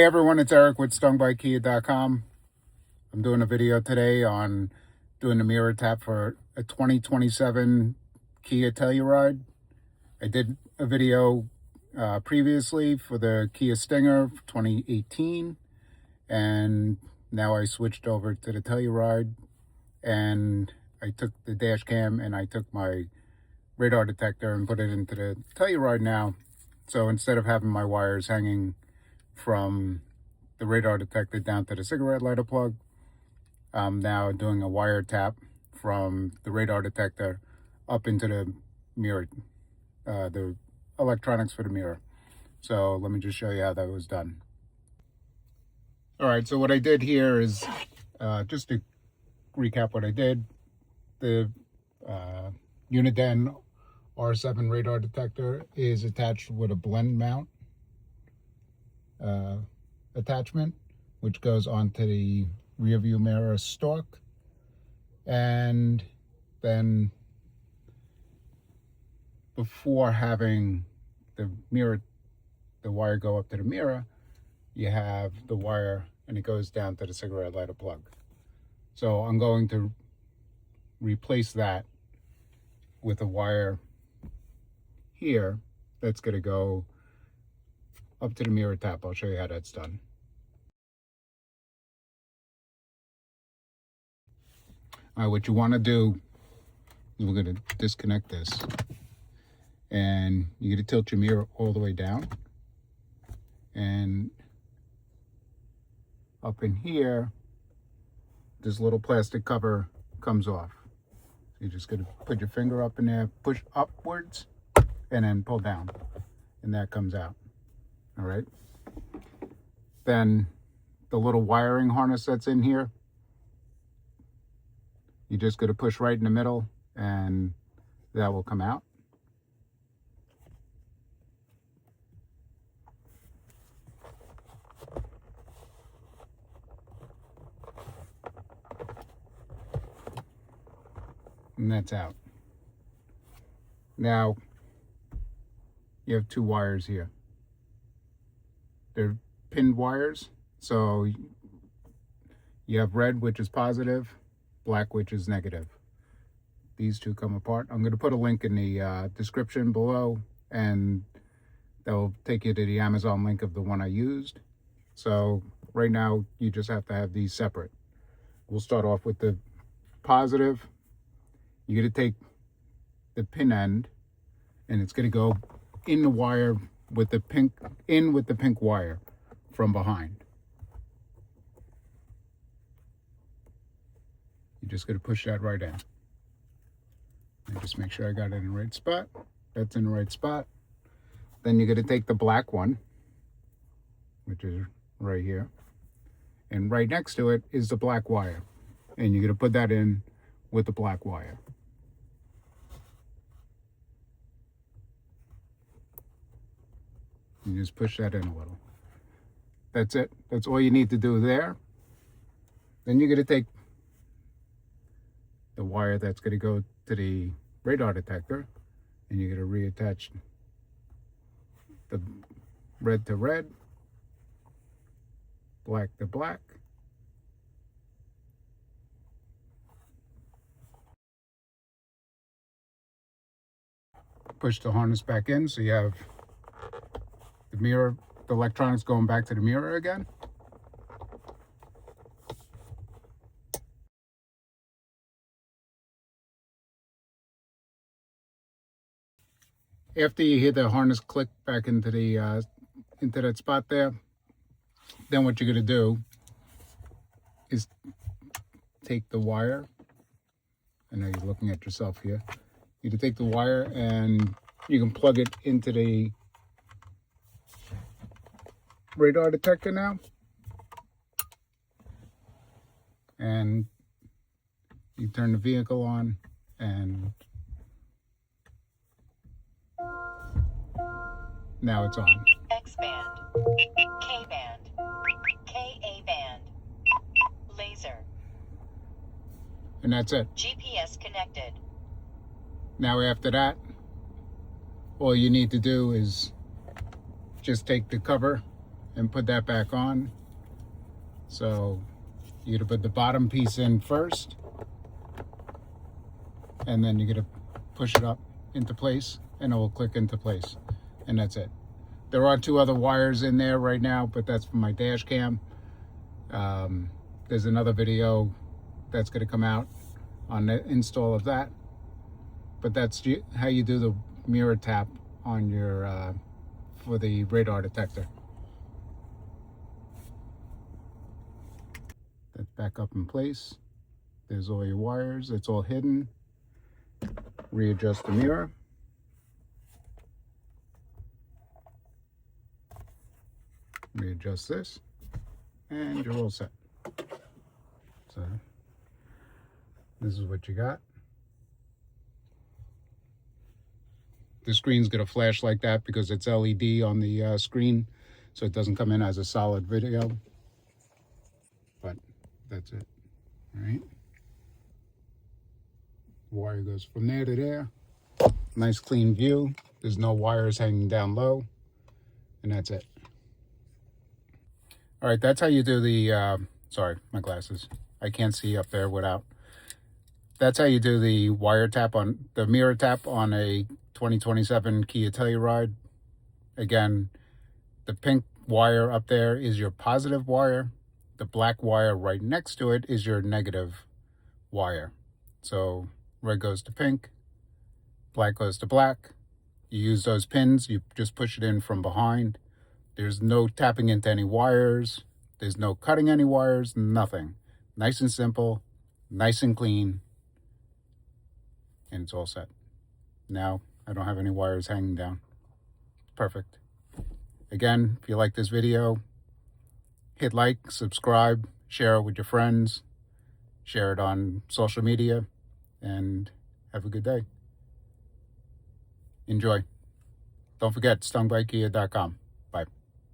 Hey everyone, it's Eric with StungByKia.com. I'm doing a video today on doing the mirror tap for a 2027 Kia Telluride. I did a video previously for the Kia Stinger 2018, and now I switched over to the Telluride, and I took the dash cam and I took my radar detector and put it into the Telluride now. So instead of having my wires hanging from the radar detector down to the cigarette lighter plug, I'm now doing a wire tap from the radar detector up into the mirror, the electronics for the mirror. So let me just show you how that was done. All right, so what I did here is, just to recap what I did, the Uniden R7 radar detector is attached with a blend mount attachment, which goes onto the rear view mirror stalk, and then before having the wire go up to the mirror, you have the wire and it goes down to the cigarette lighter plug. So I'm going to replace that with a wire here that's going to go up to the mirror tap. I'll show you how that's done. All right, what you want to do is we're going to disconnect this, and you're going to tilt your mirror all the way down, and up in here this little plastic cover comes off. So you're just going to put your finger up in there, push upwards, and then pull down, and that comes out. All right, then the little wiring harness that's in here, you're just going to push right in the middle and that will come out. And that's out. Now you have two wires here. They're pinned wires, so you have red, which is positive, black, which is negative. These two come apart. I'm going to put a link in the description below, and that'll take you to the Amazon link of the one I used. So right now you just have to have these separate. We'll start off with the positive. You're going to take the pin end and it's going to go in the wire with the pink, with the pink wire from behind. You're just going to push that right in. And just make sure I got it in the right spot. That's in the right spot. Then you're going to take the black one, which is right here, and right next to it is the black wire, and you're going to put that in with the black wire. You just push that in a little. That's it. That's all you need to do there. Then you're going to take the wire that's going to go to the radar detector, and you're going to reattach the red to red, black to black. Push the harness back in so you have the mirror, the electronics going back to the mirror again. After you hear the harness click back into the into that spot there, then what you're going to do is take the wire. I know you're looking at yourself here. You can take the wire and you can plug it into the radar detector now, and you turn the vehicle on, and now it's on. X band, K band, KA band, laser, And that's it. GPS connected. Now after that, all you need to do is just take the cover and put that back on. So you're gonna put the bottom piece in first, and then you're gonna push it up into place, and it will click into place, and that's it. There are 2 other wires in there right now, but that's for my dash cam. There's another video that's gonna come out on the install of that, but that's how you do the mirror tap on your for the radar detector. That's back up in place. There's all your wires. It's all hidden. Readjust the mirror. Readjust this, and you're all set. So this is what you got. The screen's gonna flash like that because it's LED on the screen, so it doesn't come in as a solid video. But that's it. All right. Wire goes from there to there. Nice clean view. There's no wires hanging down low, and that's it. All right, that's how you do the, sorry, my glasses. I can't see up there without. That's how you do the wire tap on, the mirror tap on a 2027 Kia Telluride. Again, the pink wire up there is your positive wire. The black wire right next to it is your negative wire. So red goes to pink, black goes to black. You use those pins, you just push it in from behind. There's no tapping into any wires. There's no cutting any wires, nothing. Nice and simple, nice and clean, and it's all set. Now, I don't have any wires hanging down. Perfect. Again, if you like this video, hit like, subscribe, share it with your friends, share it on social media, and have a good day. Enjoy. Don't forget, stungbykia.com. Bye.